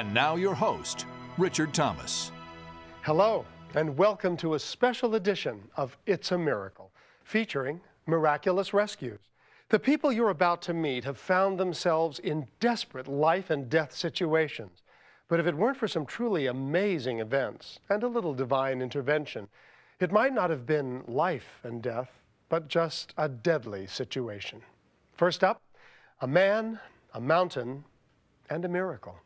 And now your host, Richard Thomas. Hello, and welcome to a special edition of It's a Miracle, featuring miraculous rescues. The people you're about to meet have found themselves in desperate life and death situations. But if it weren't for some truly amazing events and a little divine intervention, it might not have been life and death, but just a deadly situation. First up, a man, a mountain, and a miracle.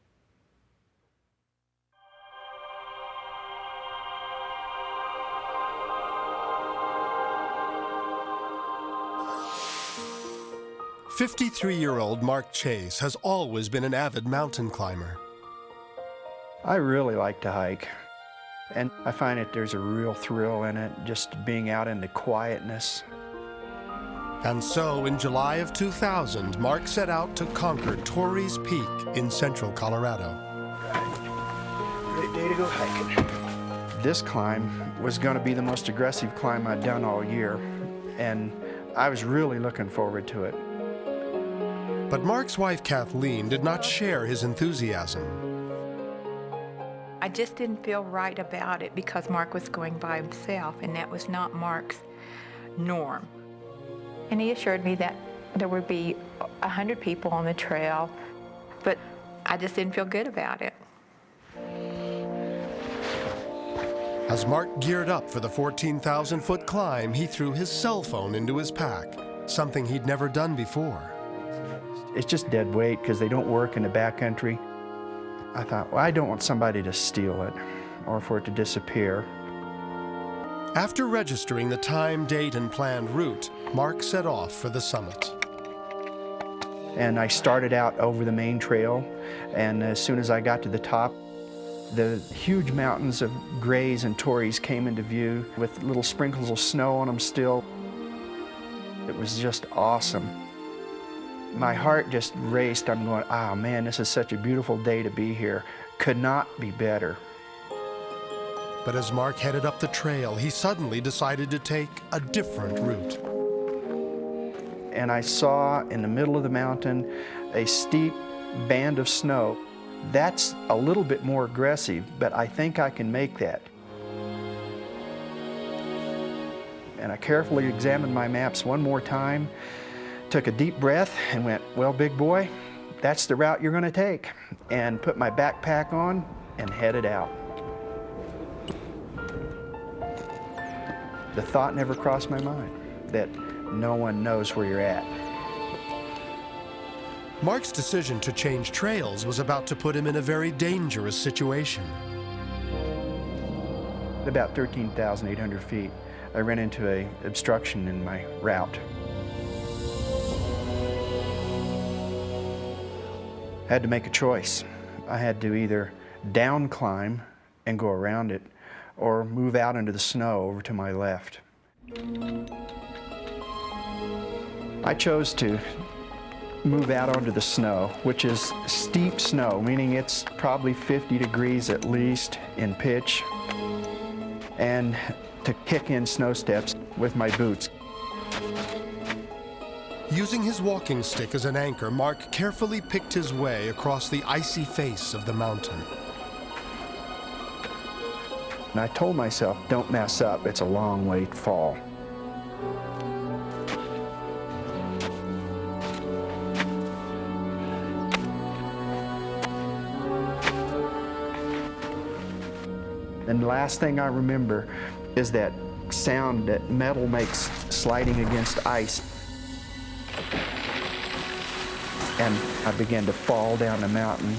"53-year-old Mark Chase has always been an avid mountain climber. I really like to hike, and I find that there's a real thrill in it, just being out in the quietness. And so, in July of 2000, Mark set out to conquer Torrey's Peak in central Colorado. Great day to go hiking. This climb was going to be the most aggressive climb I'd done all year, and I was really looking forward to it. But Mark's wife, Kathleen, did not share his enthusiasm. I just didn't feel right about it because Mark was going by himself, and that was not Mark's norm. And he assured me that there would be 100 people on the trail, but I just didn't feel good about it. As Mark geared up for the 14,000-foot climb, he threw his cell phone into his pack, something he'd never done before. It's just dead weight because they don't work in the backcountry. I thought, well, I don't want somebody to steal it or for it to disappear. After registering the time, date, and planned route, Mark set off for the summit. And I started out over the main trail, and as soon as I got to the top, the huge mountains of grays and Torreys came into view with little sprinkles of snow on them still. It was just awesome. My heart just raced. I'm going, oh man, this is such a beautiful day to be here. Could not be better. But as Mark headed up the trail, he suddenly decided to take a different route. And I saw in the middle of the mountain a steep band of snow. That's a little bit more aggressive, but I think I can make that. And I carefully examined my maps one more time, took a deep breath and went, well, big boy, that's the route you're going to take, and put my backpack on and headed out. The thought never crossed my mind that no one knows where you're at. Mark's decision to change trails was about to put him in a very dangerous situation. At about 13,800 feet, I ran into an obstruction in my route. I had to make a choice. I had to either down climb and go around it or move out into the snow over to my left. I chose to move out onto the snow, which is steep snow, meaning it's probably 50 degrees at least in pitch, and to kick in snow steps with my boots. Using his walking stick as an anchor, Mark carefully picked his way across the icy face of the mountain. And I told myself, don't mess up, it's a long way to fall. And the last thing I remember is that sound that metal makes sliding against ice. And I began to fall down the mountain.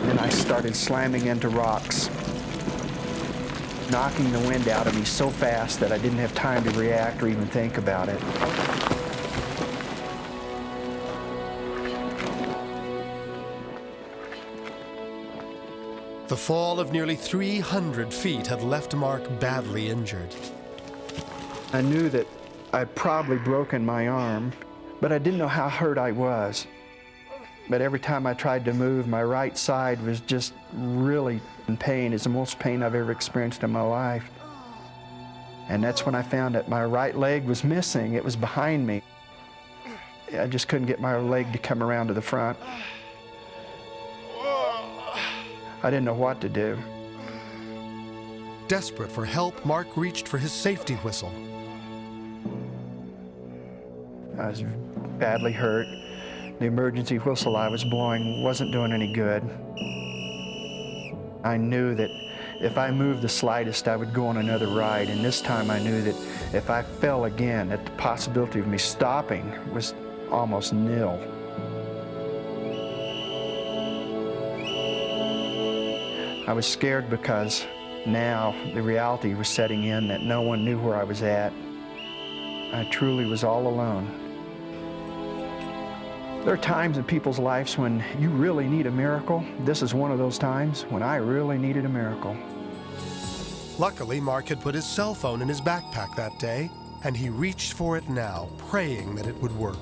Then I started slamming into rocks, knocking the wind out of me so fast that I didn't have time to react or even think about it. The fall of nearly 300 feet had left Mark badly injured. I knew that I'd probably broken my arm, but I didn't know how hurt I was. But every time I tried to move, my right side was just really in pain. It's the most pain I've ever experienced in my life. And that's when I found that my right leg was missing. It was behind me. I just couldn't get my leg to come around to the front. I didn't know what to do. Desperate for help, Mark reached for his safety whistle. I was badly hurt. The emergency whistle I was blowing wasn't doing any good. I knew that if I moved the slightest, I would go on another ride, and this time I knew that if I fell again, that the possibility of me stopping was almost nil. I was scared because now the reality was setting in that no one knew where I was at. I truly was all alone. There are times in people's lives when you really need a miracle. This is one of those times when I really needed a miracle. Luckily, Mark had put his cell phone in his backpack that day, and he reached for it now, praying that it would work.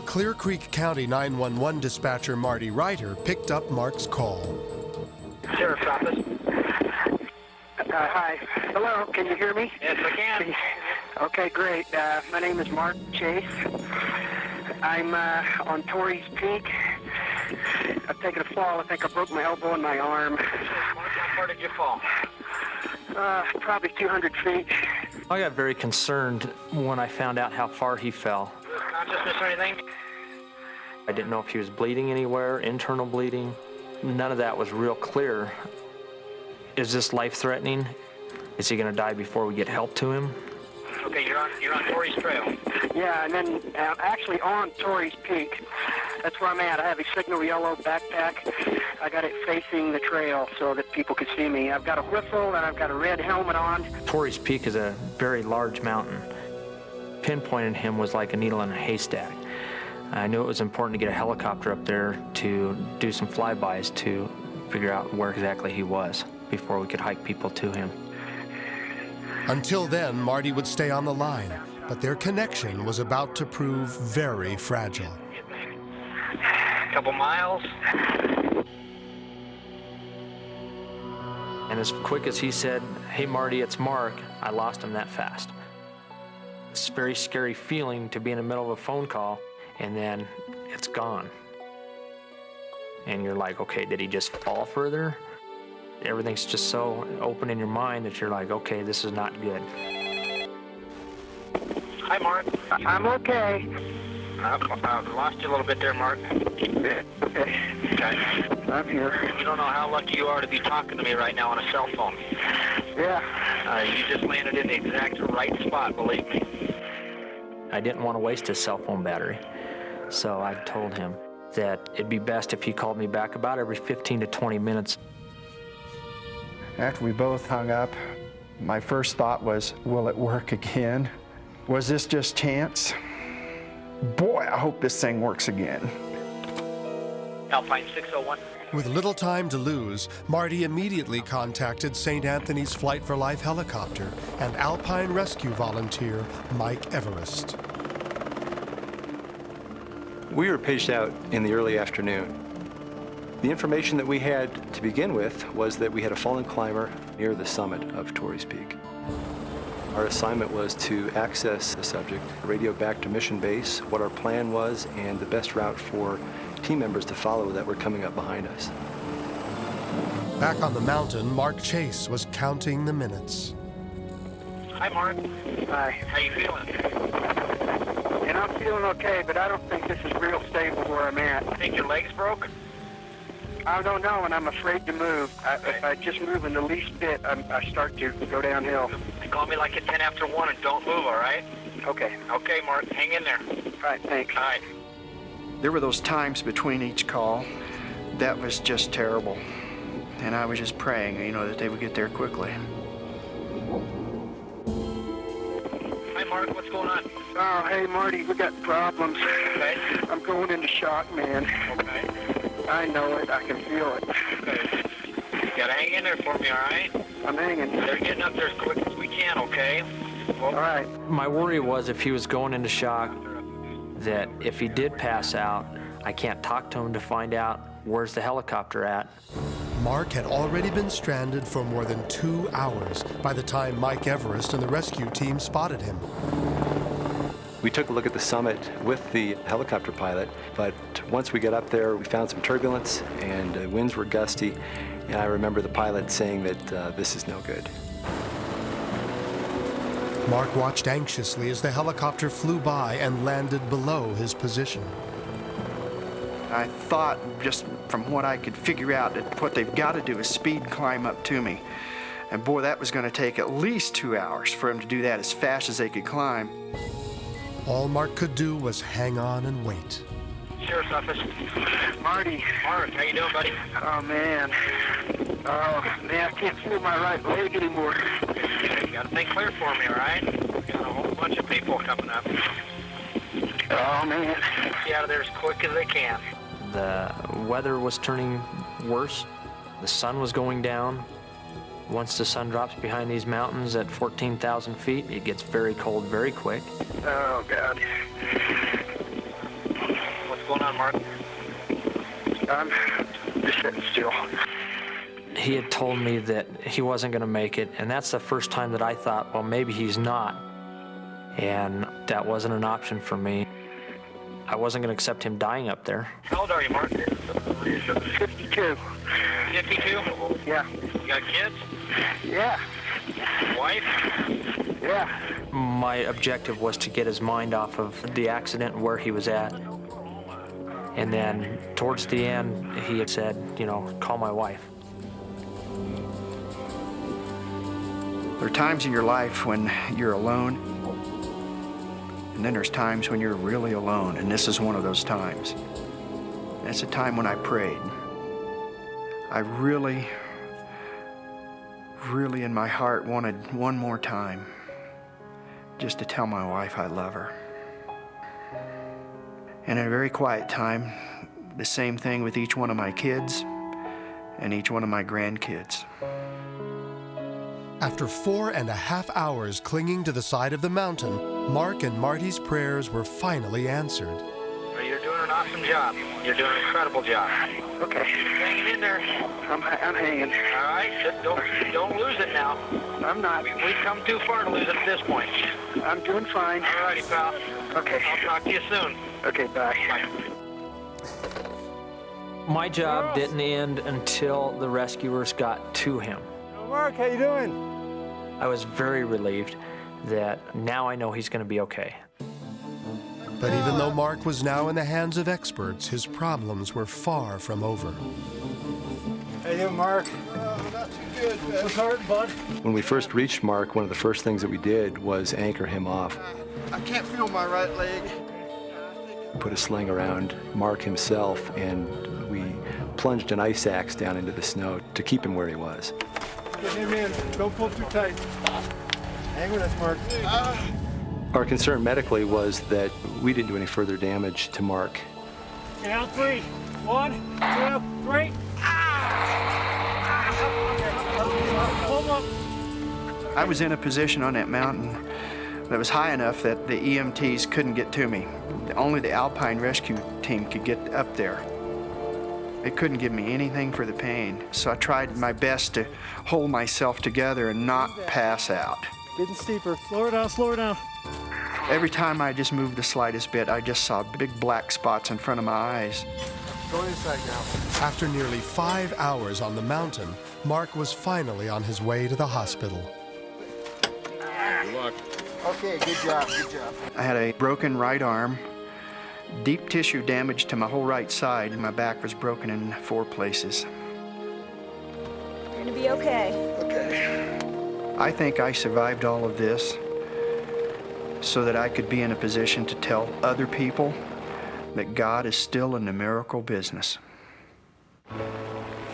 Clear Creek County 911 dispatcher Marty Ryder picked up Mark's call. Sheriff's office. Hi. Hello, can you hear me? Yes, I can. Okay, great. My name is Mark Chase. I'm on Torrey's Peak. I've taken a fall. I think I broke my elbow and my arm. How far did you fall? Probably 200 feet. I got very concerned when I found out how far he fell. Consciousness or anything? I didn't know if he was bleeding anywhere, internal bleeding. None of that was real clear. Is this life-threatening? Is he going to die before we get help to him? Okay, you're on Torrey's Trail. Yeah, and then actually on Torrey's Peak. That's where I'm at. I have a signal yellow backpack. I got it facing the trail so that people could see me. I've got a whistle and I've got a red helmet on. Torrey's Peak is a very large mountain. Pinpointing him was like a needle in a haystack. I knew it was important to get a helicopter up there to do some flybys to figure out where exactly he was before we could hike people to him. Until then, Marty would stay on the line, but their connection was about to prove very fragile. A couple miles. And as quick as he said, "Hey Marty, it's Mark," I lost him that fast. It's a very scary feeling to be in the middle of a phone call and then it's gone. And you're like, okay, did he just fall further? Everything's just so open in your mind that you're like, okay, this is not good. Hi, Mark. I'm okay. I lost you a little bit there, Mark. Okay. Okay. I'm here. You don't know how lucky you are to be talking to me right now on a cell phone. Yeah. You just landed in the exact right spot, believe me. I didn't want to waste his cell phone battery. So I told him that it'd be best if he called me back about every 15 to 20 minutes. After we both hung up, my first thought was, will it work again? Was this just chance? Boy, I hope this thing works again. Alpine 601. With little time to lose, Marty immediately contacted St. Anthony's Flight for Life helicopter and Alpine rescue volunteer Mike Everest. We were pitched out in the early afternoon. The information that we had to begin with was that we had a fallen climber near the summit of Torrey's Peak. Our assignment was to access the subject, radio back to mission base, what our plan was, and the best route for team members to follow that were coming up behind us. Back on the mountain, Mark Chase was counting the minutes. Hi, Mark. Hi. How you feeling? And I'm feeling okay, but I don't think this is real stable where I'm at. Think your leg's broke? I don't know, and I'm afraid to move. If I just move in the least bit, I start to go downhill. Call me like at 10 after 1 and don't move, all right? Okay. Okay, Mark. Hang in there. All right, thanks. All right. There were those times between each call that was just terrible. And I was just praying, that they would get there quickly. Hi, Mark. What's going on? Oh, hey, Marty, we got problems. Okay. I'm going into shock, man. Okay. I know it. I can feel it. Okay. You gotta hang in there for me, all right? I'm hanging. They're getting up there as quick as we can, okay? All right. My worry was if he was going into shock, that if he did pass out, I can't talk to him to find out where's the helicopter at. Mark had already been stranded for more than 2 hours by the time Mike Everest and the rescue team spotted him. We took a look at the summit with the helicopter pilot, but once we got up there, we found some turbulence and winds were gusty, and I remember the pilot saying that this is no good. Mark watched anxiously as the helicopter flew by and landed below his position. I thought, just from what I could figure out, that what they've got to do is speed climb up to me. And boy, that was going to take at least 2 hours for them to do that as fast as they could climb. All Mark could do was hang on and wait. Sheriff's office. Marty. Mark, how you doing, buddy? Oh, man. I can't feel my right leg anymore. You gotta think clear for me, all right? We got a whole bunch of people coming up. Oh, man. Get out of there as quick as they can. The weather was turning worse. The sun was going down. Once the sun drops behind these mountains at 14,000 feet, it gets very cold very quick. Oh, God. What's going on, Mark? I'm just sitting still. He had told me that he wasn't going to make it, and that's the first time that I thought, well, maybe he's not. And that wasn't an option for me. I wasn't going to accept him dying up there. How old are you, Mark? 52. 52? Yeah. You got kids? Yeah. Wife? Yeah. My objective was to get his mind off of the accident and where he was at. And then towards the end, he had said, call my wife. There are times in your life when you're alone, and then there's times when you're really alone, and this is one of those times. That's a time when I prayed. I really in my heart wanted one more time just to tell my wife I love her. And in a very quiet time, the same thing with each one of my kids and each one of my grandkids. After 4.5 hours clinging to the side of the mountain, Mark and Marty's prayers were finally answered. You're doing an awesome job. You're doing an incredible job. Okay. Hanging in there. I'm hanging. All right, just don't lose it now. I'm not. We've come too far to lose it at this point. I'm doing fine. All righty, pal. Okay. I'll talk to you soon. Okay, bye. Bye. My job didn't end until the rescuers got to him. Mark, how you doing? I was very relieved that now I know he's going to be okay. But even though Mark was now in the hands of experts, his problems were far from over. How you doing, Mark? Not too good, What's hurting, bud? When we first reached Mark, one of the first things that we did was anchor him off. I can't feel my right leg. Put a sling around Mark himself, and we plunged an ice axe down into the snow to keep him where he was. Get him in. Don't pull too tight. Hang with us, Mark. Our concern medically was that we didn't do any further damage to Mark. Count 3. 1, 2, 3. Pull him up. I was in a position on that mountain that was high enough that the EMTs couldn't get to me. Only the Alpine rescue team could get up there. It couldn't give me anything for the pain, so I tried my best to hold myself together and not pass out. Getting steeper. Slow her down, slow her down. Every time I just moved the slightest bit, I just saw big black spots in front of my eyes. Go inside now. After nearly 5 hours on the mountain, Mark was finally on his way to the hospital. Good luck. Okay, good job, good job. I had a broken right arm, deep tissue damage to my whole right side, and my back was broken in 4 places. You're gonna be okay. Okay. I think I survived all of this so that I could be in a position to tell other people that God is still in the miracle business.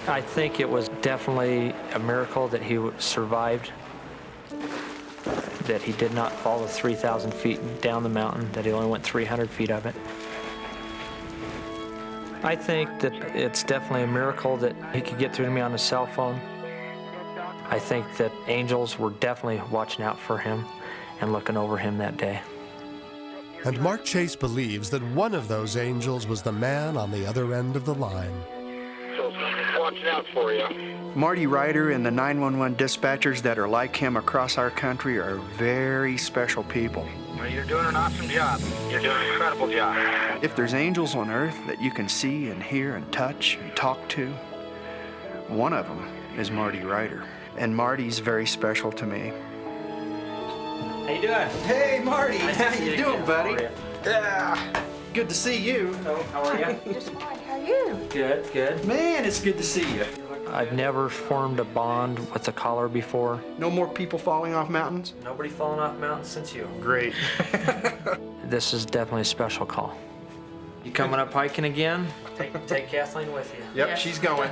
I think it was definitely a miracle that he survived, that he did not fall the 3,000 feet down the mountain, that he only went 300 feet of it. I think that it's definitely a miracle that he could get through to me on his cell phone. I think that angels were definitely watching out for him and looking over him that day. And Mark Chase believes that one of those angels was the man on the other end of the line. So, watch watching out for you. Marty Ryder and the 911 dispatchers that are like him across our country are very special people. Well, you're doing an awesome job. You're doing an incredible job. If there's angels on earth that you can see and hear and touch and talk to, one of them is Marty Ryder. And Marty's very special to me. How you doing? Hey, Marty. Nice to How see you you doing, again. buddy? How are you? Yeah. Good to see you. Hello, how are you? Just fine. How are you? Good, good. Man, it's good to see you. I've never formed a bond with a caller before. No more people falling off mountains? Nobody fallen off mountains since you. Great. This is definitely a special call. You coming up hiking again? Take Kathleen with you. Yep, Yes. she's going.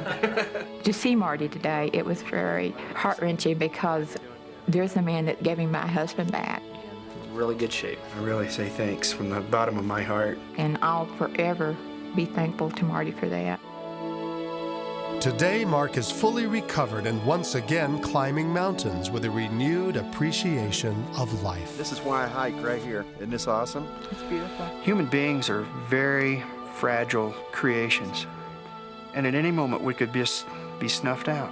To see Marty today, it was very heart-wrenching because there's the man that gave me my husband back. Really good shape. I really say thanks from the bottom of my heart. And I'll forever be thankful to Marty for that. Today, Mark is fully recovered and once again climbing mountains with a renewed appreciation of life. This is why I hike right here. Isn't this awesome? It's beautiful. Human beings are very fragile creations, and at any moment we could just be snuffed out.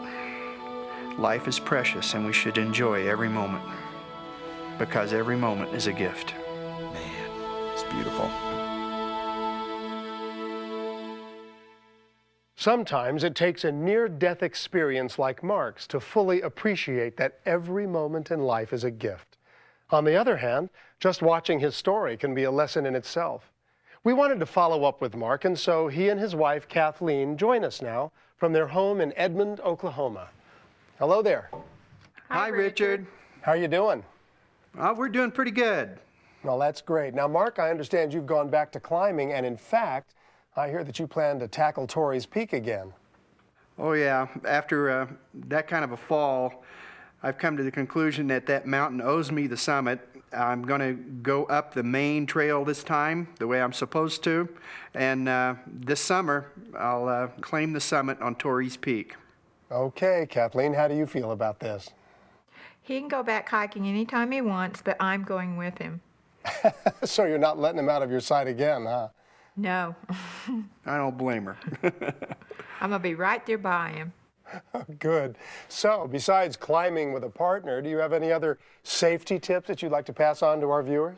Life is precious, and we should enjoy every moment, because every moment is a gift. Man, it's beautiful. Sometimes it takes a near-death experience like Mark's to fully appreciate that every moment in life is a gift. On the other hand, just watching his story can be a lesson in itself. We wanted to follow up with Mark, and so he and his wife, Kathleen, join us now from their home in Edmond, Oklahoma. Hello there. Hi, Richard. How are you doing? We're doing pretty good. Well, that's great. Now, Mark, I understand you've gone back to climbing, and in fact, I hear that you plan to tackle Torrey's Peak again. Oh, yeah. After that kind of a fall, I've come to the conclusion that that mountain owes me the summit. I'm going to go up the main trail this time, the way I'm supposed to. And this summer, I'll claim the summit on Torrey's Peak. Okay, Kathleen, how do you feel about this? He can go back hiking anytime he wants, but I'm going with him. So you're not letting him out of your sight again, huh? No. I don't blame her. I'm going to be right there by him. Good. So, besides climbing with a partner, do you have any other safety tips that you'd like to pass on to our viewers?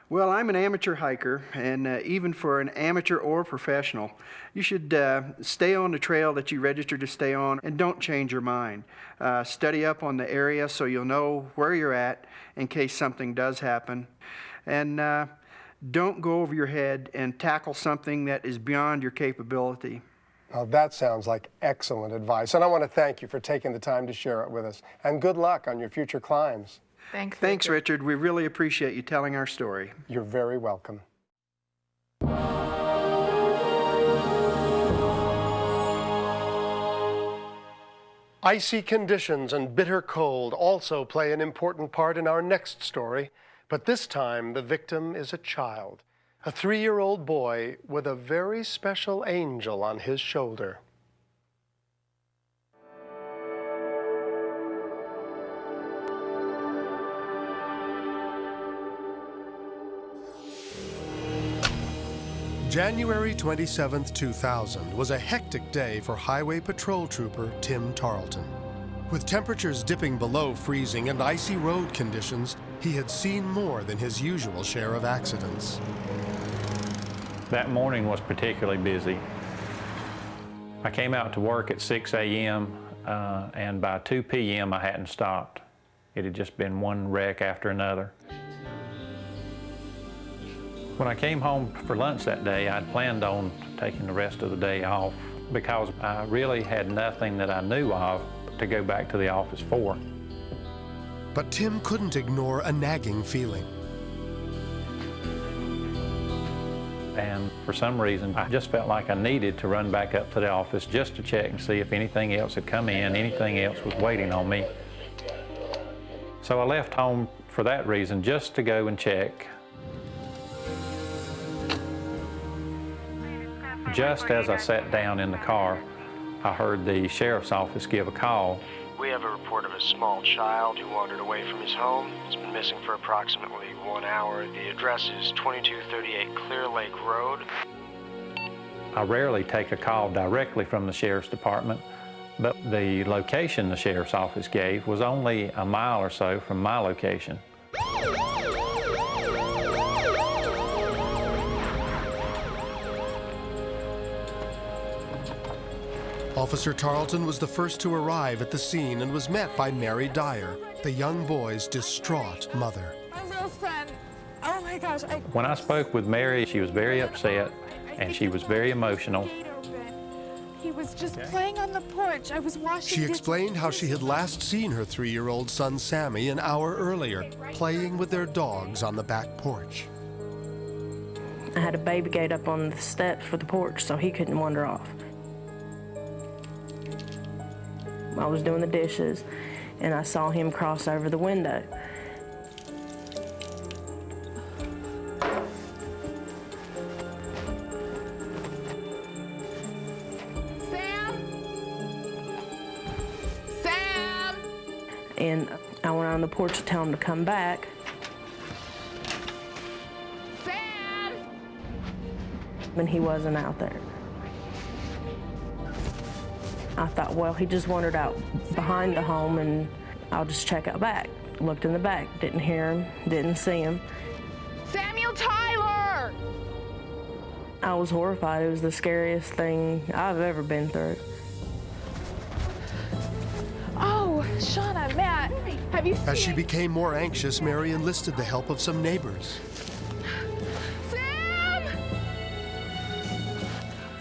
Well, I'm an amateur hiker, and even for an amateur or professional, you should stay on the trail that you registered to stay on and don't change your mind. Study up on the area so you'll know where you're at in case something does happen. And don't go over your head and tackle something that is beyond your capability. Well, that sounds like excellent advice, and I want to thank you for taking the time to share it with us. And good luck on your future climbs. Thanks, Richard. We really appreciate you telling our story. You're very welcome. Icy conditions and bitter cold also play an important part in our next story, but this time the victim is a child, a 3-year-old boy with a very special angel on his shoulder. January 27, 2000 was a hectic day for Highway Patrol Trooper Tim Tarlton. With temperatures dipping below freezing and icy road conditions, he had seen more than his usual share of accidents. That morning was particularly busy. I came out to work at 6 a.m. And by 2 p.m. I hadn't stopped. It had just been one wreck after another. When I came home for lunch that day, I'd planned on taking the rest of the day off because I really had nothing that I knew of to go back to the office for. But Tim couldn't ignore a nagging feeling. And for some reason, I just felt like I needed to run back up to the office just to check and see if anything else had come in, anything else was waiting on me. So I left home for that reason, just to go and check. Just as I sat down in the car, I heard the sheriff's office give a call. We have a report of a small child who wandered away from his home. He's been missing for approximately 1 hour. The address is 2238 Clear Lake Road. I rarely take a call directly from the Sheriff's Department, but the location the Sheriff's Office gave was only a mile or so from my location. Officer Tarlton was the first to arrive at the scene and was met by Sammy Dyer, the young boy's distraught mother. My little son, oh my gosh. When I spoke with Mary, she was very upset and she was very emotional. He was just playing on the porch. I was washing She explained how she had last seen her 3-year-old son Sammy an hour earlier, playing with their dogs on the back porch. I had a baby gate up on the steps for the porch so he couldn't wander off. I was doing the dishes and I saw him cross over the window. And I went out on the porch to tell him to come back. Sam! And he wasn't out there. I thought, well, he just wandered out behind the home and I'll just check out back. Looked in the back, didn't hear him, didn't see him. Samuel Tyler! I was horrified. It was the scariest thing I've ever been through. Oh, Shauna, Matt, have you seen... As she became more anxious, Mary enlisted the help of some neighbors. Sam!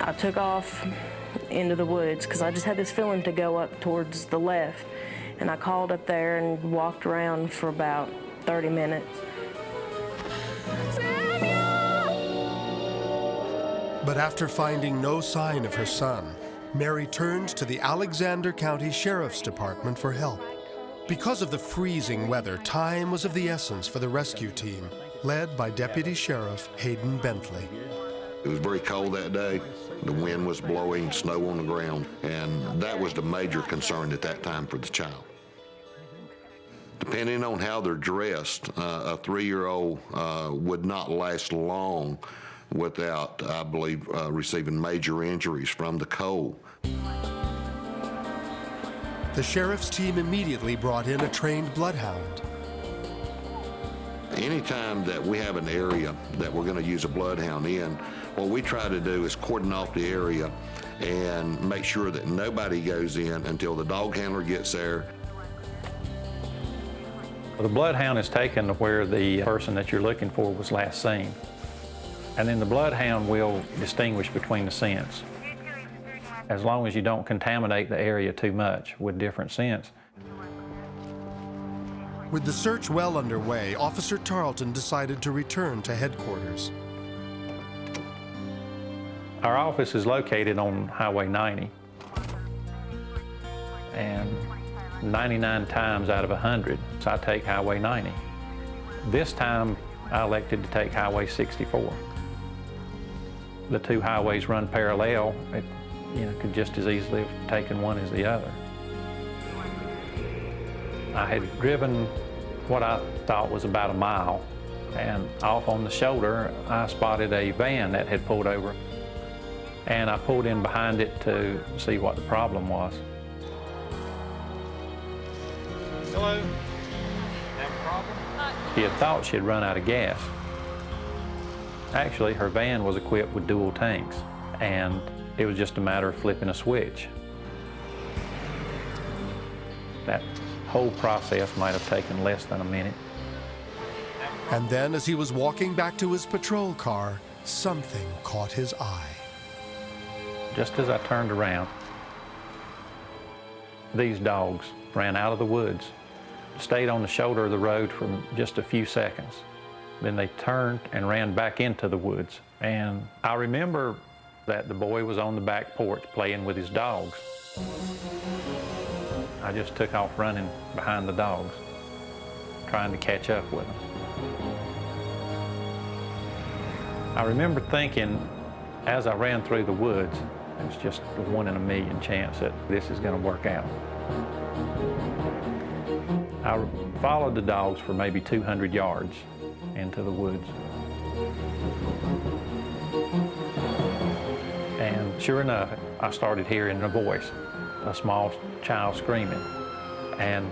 I took off into the woods because I just had this feeling to go up towards the left. And I called up there and walked around for about 30 minutes. But after finding no sign of her son, Mary turned to the Alexander County Sheriff's Department for help. Because of the freezing weather, time was of the essence for the rescue team, led by Deputy Sheriff Hayden Bentley. It was very cold that day. The wind was blowing, snow on the ground, and that was the major concern at that time for the child. Depending on how they're dressed, a 3-year-old would not last long without, I believe, receiving major injuries from the cold. The sheriff's team immediately brought in a trained bloodhound. Anytime that we have an area that we're going to use a bloodhound in, what we try to do is cordon off the area and make sure that nobody goes in until the dog handler gets there. The bloodhound is taken to where the person that you're looking for was last seen. And then the bloodhound will distinguish between the scents. As long as you don't contaminate the area too much with different scents. With the search well underway, Officer Tarlton decided to return to headquarters. Our office is located on Highway 90. And 99 times out of 100, I take Highway 90. This time, I elected to take Highway 64. The two highways run parallel. It, could just as easily have taken one as the other. I had driven what I thought was about a mile, and off on the shoulder, I spotted a van that had pulled over, and I pulled in behind it to see what the problem was. Hello? Have a problem? She had thought she had run out of gas. Actually, her van was equipped with dual tanks, and it was just a matter of flipping a switch. That whole process might have taken less than a minute. And then, as he was walking back to his patrol car, something caught his eye. Just as I turned around, these dogs ran out of the woods, stayed on the shoulder of the road for just a few seconds. Then they turned and ran back into the woods. And I remember that the boy was on the back porch playing with his dogs. I just took off running behind the dogs, trying to catch up with them. I remember thinking, as I ran through the woods, it was just a 1 in a million chance that this is going to work out. I followed the dogs for maybe 200 yards into the woods. Sure enough, I started hearing a voice, a small child screaming. And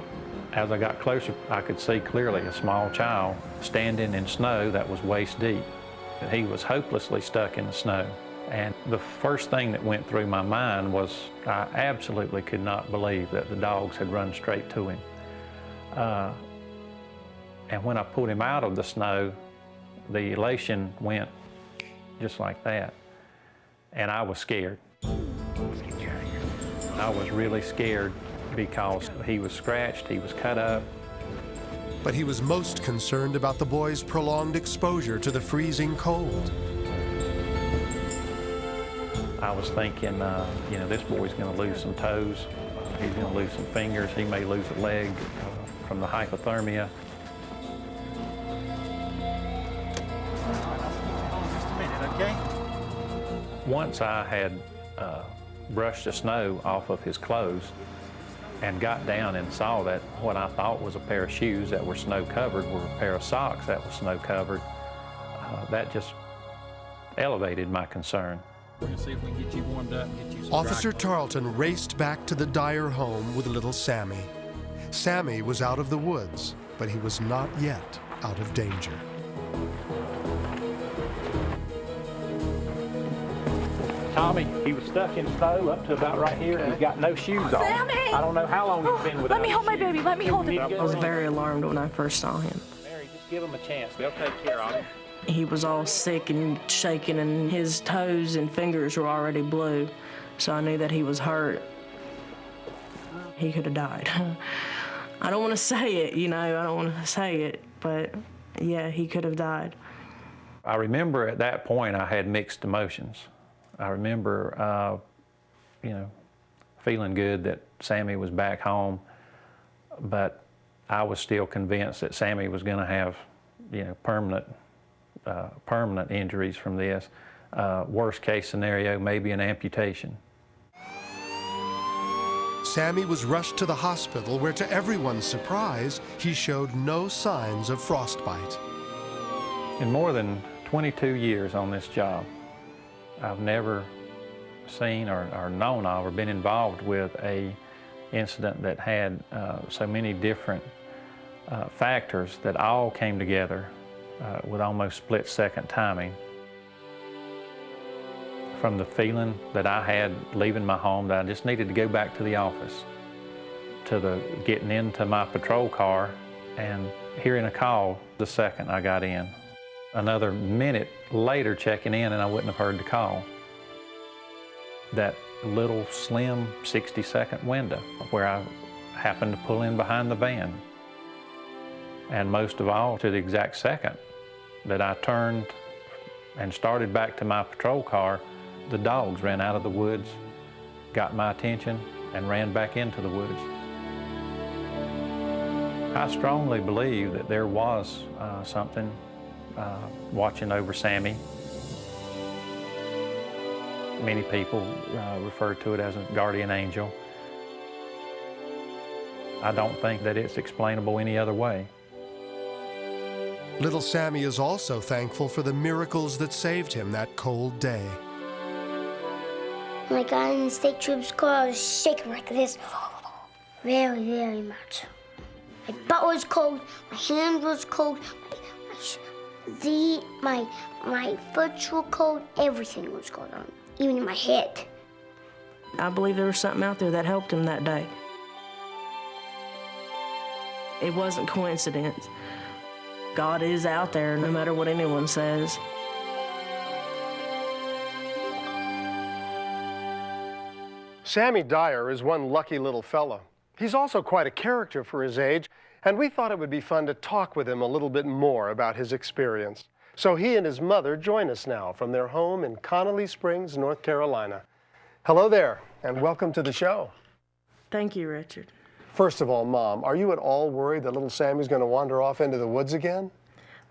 as I got closer, I could see clearly a small child standing in snow that was waist deep. He was hopelessly stuck in the snow. And the first thing that went through my mind was I absolutely could not believe that the dogs had run straight to him. And when I pulled him out of the snow, the elation went just like that. And I was scared. I was really scared because he was scratched, he was cut up. But he was most concerned about the boy's prolonged exposure to the freezing cold. I was thinking, you know, this boy's going to lose some toes. He's going to lose some fingers. He may lose a leg from the hypothermia. Just a minute, okay? Once I had brushed the snow off of his clothes and got down and saw that what I thought was a pair of shoes that were snow-covered were a pair of socks that were snow-covered, that just elevated my concern. We're gonna see if we can get you warmed up, get you some Officer dry Tarlton raced back to the Dyer home with little Sammy. Sammy was out of the woods, but he was not yet out of danger. Tommy, he was stuck in snow up to about right here, and he's got no shoes on. Sammy! I don't know how long he's been without Let me hold my shoes. baby. Let me hold him. I was very alarmed when I first saw him. Mary, just give him a chance. They'll take care of him. He was all sick and shaking, and his toes and fingers were already blue, so I knew that he was hurt. He could have died. I don't want to say it, you know, I don't want to say it, but yeah, he could have died. I remember at that point I had mixed emotions. I remember, you know, feeling good that Sammy was back home, but I was still convinced that Sammy was going to have, you know, permanent injuries from this. Worst case scenario, maybe an amputation. Sammy was rushed to the hospital where, to everyone's surprise, he showed no signs of frostbite. In more than 22 years on this job, I've never seen or known of or been involved with a incident that had so many different factors that all came together with almost split-second timing. From the feeling that I had leaving my home that I just needed to go back to the office, to the getting into my patrol car and hearing a call the second I got in. Another minute later checking in and I wouldn't have heard the call. That little slim 60-second window where I happened to pull in behind the van. And most of all, to the exact second that I turned and started back to my patrol car, the dogs ran out of the woods, got my attention, and ran back into the woods. I strongly believe that there was something watching over Sammy. Many people refer to it as a guardian angel. I don't think that it's explainable any other way. Little Sammy is also thankful for the miracles that saved him that cold day. When I got in the state trooper's car, I was shaking like this. Very, very much. My butt was cold, my hand was cold, my foot were cold, everything was cold, even my head. I believe there was something out there that helped him that day. It wasn't coincidence. God is out there, no matter what anyone says. Sammy Dyer is one lucky little fellow. He's also quite a character for his age, and we thought it would be fun to talk with him a little bit more about his experience. So he and his mother join us now from their home in Connolly Springs, North Carolina. Hello there, and welcome to the show. Thank you, Richard. First of all, Mom, are you at all worried that little Sammy's going to wander off into the woods again?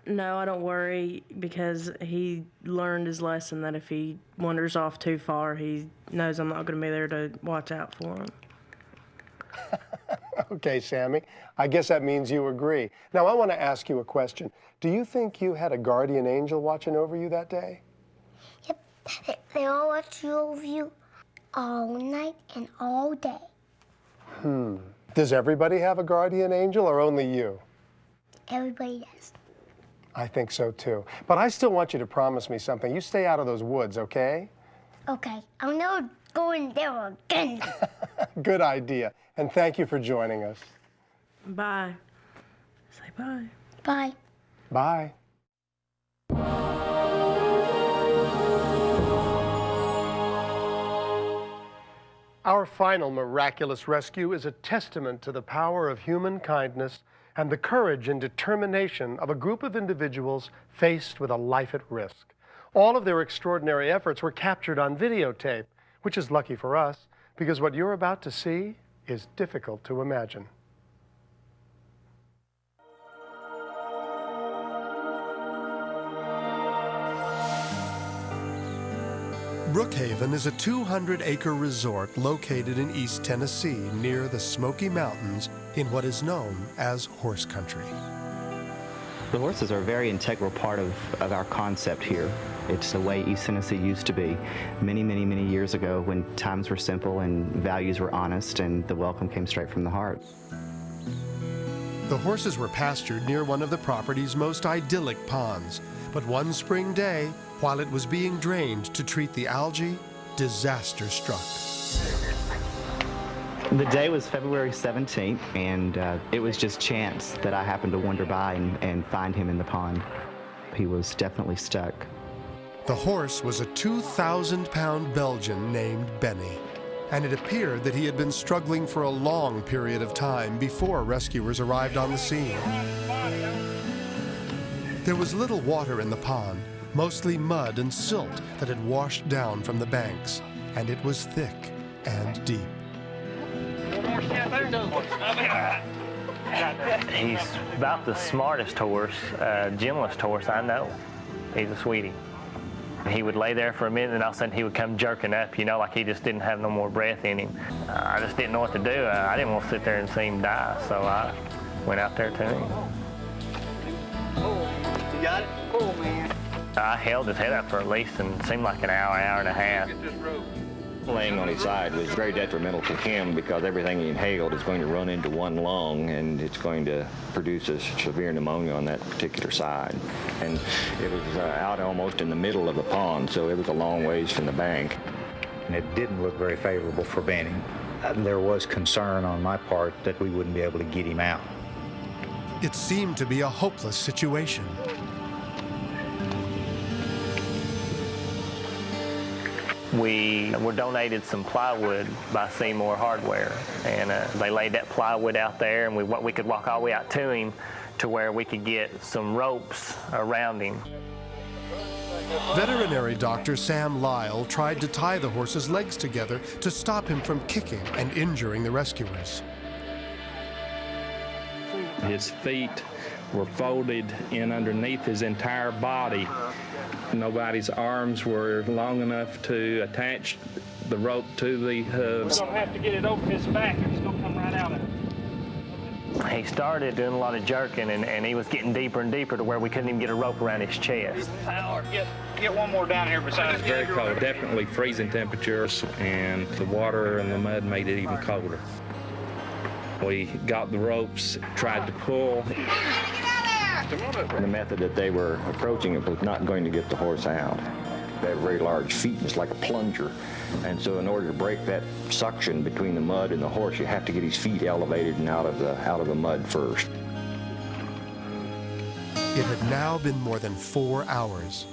No, I don't worry, because he learned his lesson that if he wanders off too far, he knows I'm not going to be there to watch out for him. Okay, Sammy, I guess that means you agree. Now, I want to ask you a question. Do you think you had a guardian angel watching over you that day? Yep. They'll watch you all night and all day. Does everybody have a guardian angel or only you? Everybody does. I think so too. But I still want you to promise me something. You stay out of those woods, okay? Okay, I'm never going there again. Good idea. And thank you for joining us. Bye. Say bye. Bye. Bye. Our final miraculous rescue is a testament to the power of human kindness and the courage and determination of a group of individuals faced with a life at risk. All of their extraordinary efforts were captured on videotape, which is lucky for us, because what you're about to see is difficult to imagine. Brookhaven is a 200-acre resort located in East Tennessee near the Smoky Mountains in what is known as horse country. The horses are a very integral part of our concept here. It's the way East Tennessee used to be many, many, many years ago when times were simple and values were honest and the welcome came straight from the heart. The horses were pastured near one of the property's most idyllic ponds, but one spring day, while it was being drained to treat the algae, disaster struck. The day was February 17th, and it was just chance that I happened to wander by and find him in the pond. He was definitely stuck. The horse was a 2,000-pound Belgian named Benny, and it appeared that he had been struggling for a long period of time before rescuers arrived on the scene. There was little water in the pond, mostly mud and silt that had washed down from the banks, and it was thick and deep. He's about the smartest horse, gentlest horse I know. He's a sweetie. He would lay there for a minute and all of a sudden he would come jerking up, you know, like he just didn't have no more breath in him. I just didn't know what to do. I didn't want to sit there and see him die, so I went out there to him. You got it? Oh, man. I held his head up for at least and seemed like an hour, hour and a half. Laying on his side was very detrimental to him because everything he inhaled is going to run into one lung and it's going to produce a severe pneumonia on that particular side. And it was out almost in the middle of the pond, so it was a long ways from the bank. And it didn't look very favorable for Benny. There was concern on my part that we wouldn't be able to get him out. It seemed to be a hopeless situation. We were donated some plywood by Seymour Hardware, and they laid that plywood out there, and we could walk all the way out to him to where we could get some ropes around him. Veterinary doctor Sam Lyle tried to tie the horse's legs together to stop him from kicking and injuring the rescuers. His feet were folded in underneath his entire body. Nobody's arms were long enough to attach the rope to the hooves. We're going to have to get it over his back and it's going to come right out of it. He started doing a lot of jerking, and he was getting deeper and deeper to where we couldn't even get a rope around his chest. Get one more down here beside It's very cold, definitely freezing temperatures, and the water and the mud made it even colder. We got the ropes, tried to pull. The method that they were approaching it was not going to get the horse out. They have very large feet, it's like a plunger. And so in order to break that suction between the mud and the horse, you have to get his feet elevated and out of the mud first. It had now been more than 4 hours,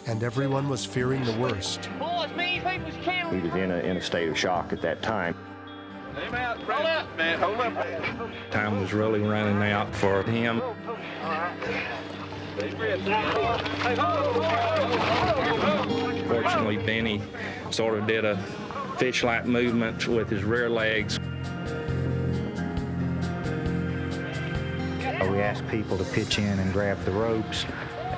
and everyone was fearing the worst. He was in a state of shock at that time. Hold up, man. Hold up. Time was really running out for him. Fortunately, Benny sort of did a fish-like movement with his rear legs. We asked people to pitch in and grab the ropes.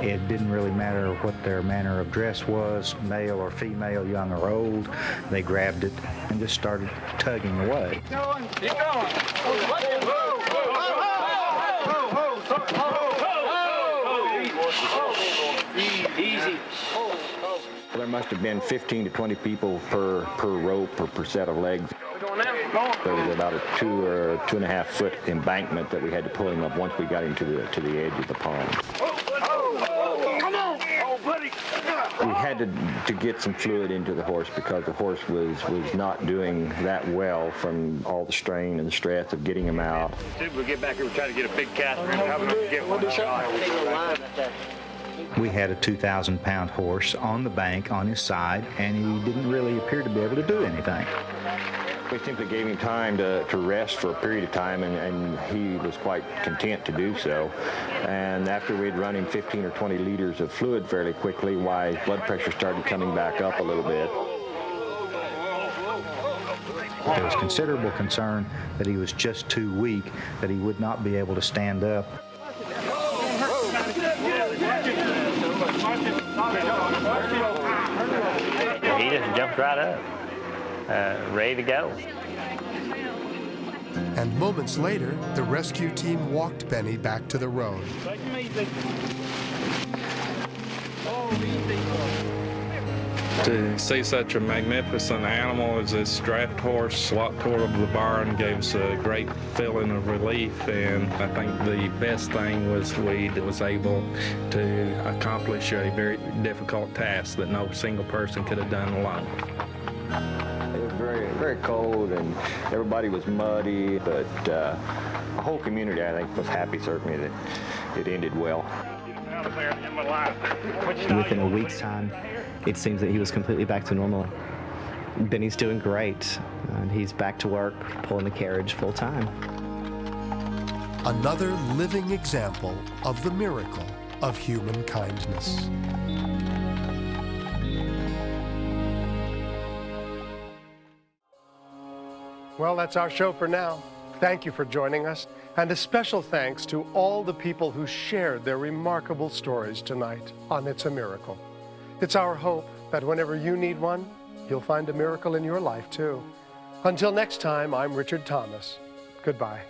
It didn't really matter what their manner of dress was, male or female, young or old. They grabbed it and just started tugging away. Keep going. Keep going. There must have been 15 to 20 people per rope or per set of legs. There was about a 2 or 2.5 foot embankment that we had to pull him up once we got him to the edge of the pond. Come on! Oh, buddy! We had to get some fluid into the horse because the horse was not doing that well from all the strain and the stress of getting him out. We'll get back here, we'll try to get a big cast and have enough to get one shot. We had a 2,000-pound horse on the bank on his side, and he didn't really appear to be able to do anything. We simply gave him time to rest for a period of time, and he was quite content to do so. And after we'd run him 15 or 20 liters of fluid fairly quickly, his blood pressure started coming back up a little bit. There was considerable concern that he was just too weak, that he would not be able to stand up. He just jumped right up, ready to go. And moments later, the rescue team walked Benny back to the road. To see such a magnificent animal as this draft horse walk toward the barn gave us a great feeling of relief, and I think the best thing was we was able to accomplish a very difficult task that no single person could have done alone. It was very, very cold, and everybody was muddy, but the whole community, I think, was happy, certainly, that it ended well. Within a week's time, it seems that he was completely back to normal. Benny's doing great, and he's back to work, pulling the carriage full time. Another living example of the miracle of human kindness. Well, that's our show for now. Thank you for joining us, and a special thanks to all the people who shared their remarkable stories tonight on It's a Miracle. It's our hope that whenever you need one, you'll find a miracle in your life too. Until next time, I'm Richard Thomas. Goodbye.